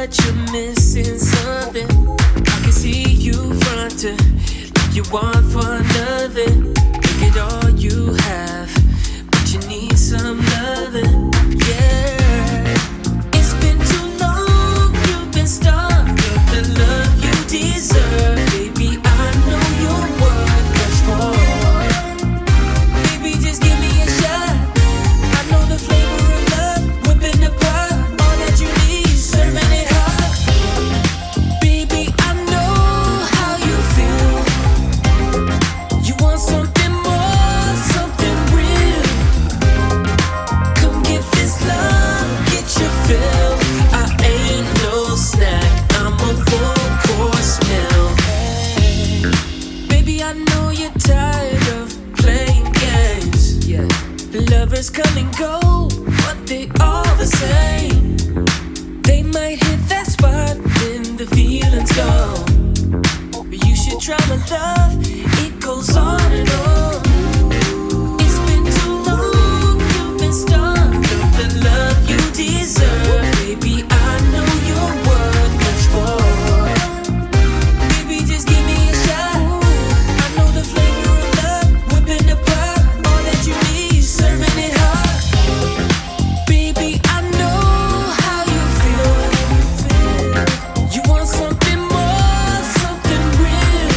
that you're missing something. I can see you fronting like you want for nothing. Look at all you have, but you need some loving. Yeah, it's been too long, you've been starved of the love you deserve. Baby, I know you're worth much more. Baby, just give me a shot. I know the flavor of love, whipping the pot. All that you need, serving it hot. Baby, I know how you feel. You want something more, something real. Come get this love, get your fill. I ain't no snack, I'm a full course meal. Baby, I know you're tired of playing games. Yeah. Lovers come and go, but they all the same. They might hit that spot when the feeling's gone. But you should try my love, it goes on and on. It's been too long, you've been starved of the love you deserve. Baby, I know you're worth much more. Baby, just give me a shot. I know the flavor of love, whipping the pot. All that you need, serving it hot. Baby, I know how you feel. You want something more, something real.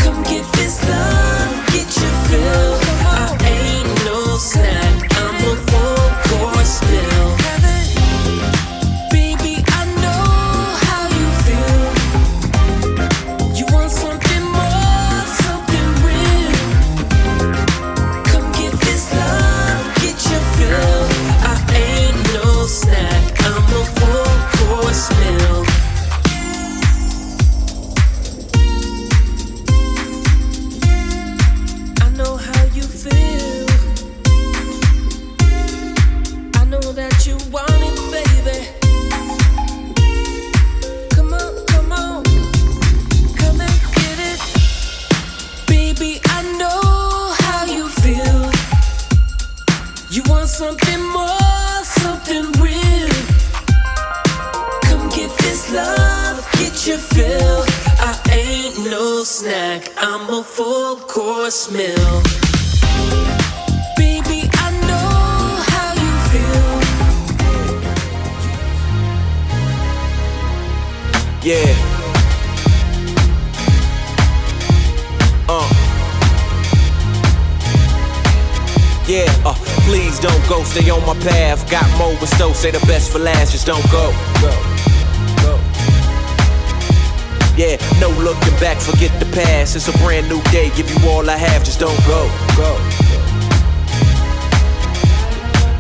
Come get this love, get your fill. I ain't no snack, I'm a full course meal. Baby, I know how you feel. You want something more, something real. Come get this love, get your fill. I ain't no snack, I'm a full course meal. I know how you feel. I know that you want it, baby. Come on, come on, come and get it. Baby, I know how you feel. You want something more, something real. Come get this love, get your fill. I ain't no snack, I'm a full course meal. Baby, I know how you feel. Yeah. Yeah, please don't go, stay on my path. Got more with Stowe, say the best for last, just don't go. Yeah, no looking back, forget the past. It's a brand new day, give you all I have, just don't go.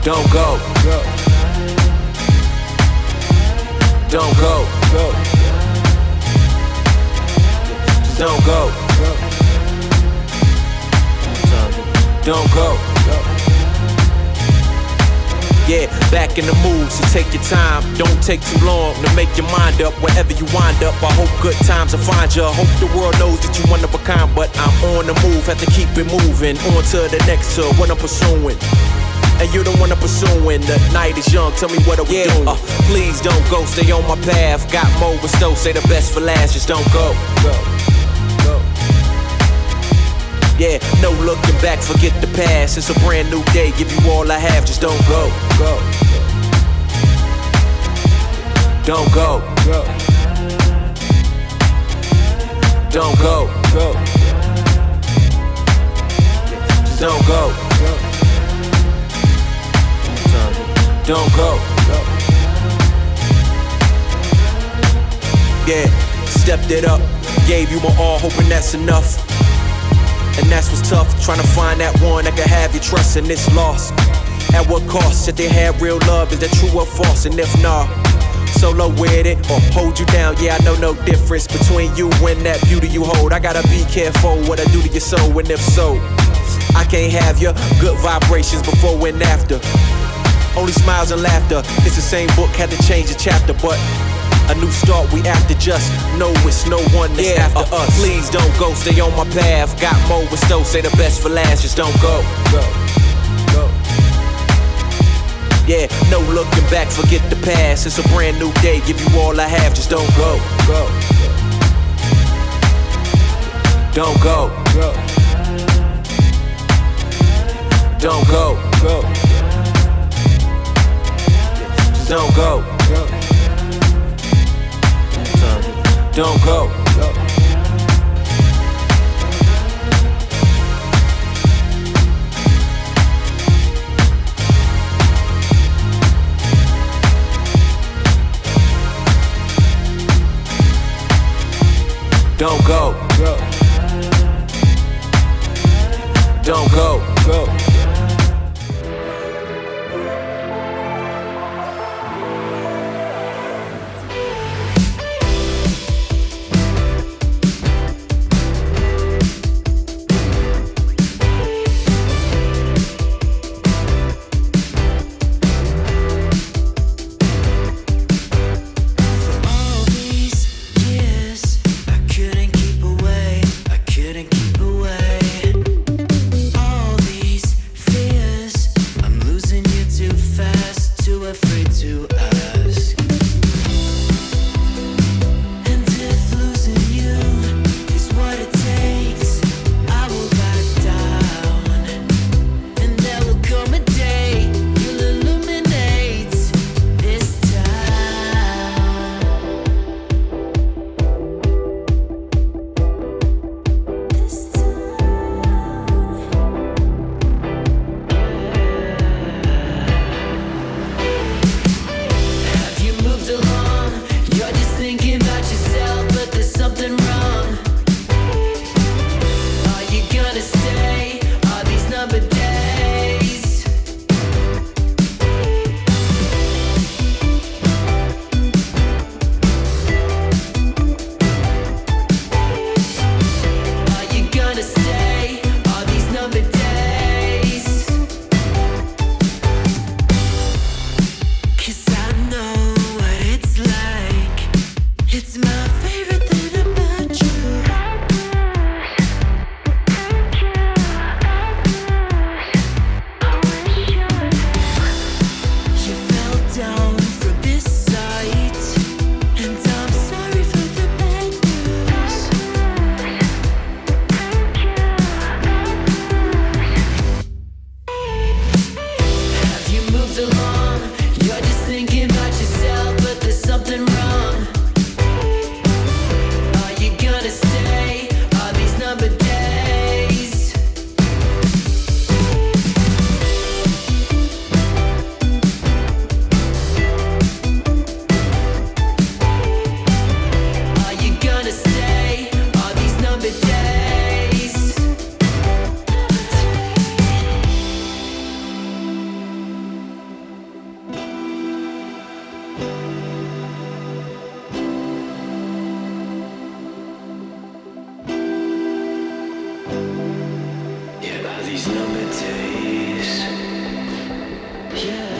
Don't go. Don't go. Just don't go. Don't go. Yeah, back in the mood, so take your time. Don't take too long to make your mind up. Wherever you wind up, I hope good times will find you. I hope the world knows that you one of a kind, but I'm on the move, have to keep it moving. On to the next, to what I'm pursuing. And you're the one I'm pursuing. The night is young, tell me what are we doing? Please don't go, stay on my path. Got more with Stowe, say the best for last, just don't go. Yeah, no looking back, forget the past. It's a brand new day, give you all I have, just don't go. Don't go. Don't go. Just don't go. Don't go. Yeah, stepped it up, gave you my all, hoping that's enough. And that's what's tough, trying to find that one that can have your trust and it's lost. At what cost? If they have real love, is that true or false? And if not, solo with it or hold you down. Yeah, I know no difference between you and that beauty you hold. I gotta be careful what I do to your soul, and if so, I can't have your good vibrations before and after. Only smiles and laughter. It's the same book, had to change the chapter, but a new start, we after, just know it's no one that's after us. Please don't go, stay on my path. Got more with Stowe, say the best for last, just don't go. Yeah, no looking back, forget the past. It's a brand new day, give you all I have, just don't go. Don't go. Don't go. Just don't go. Don't go. Don't go. Don't go. These number days, yeah.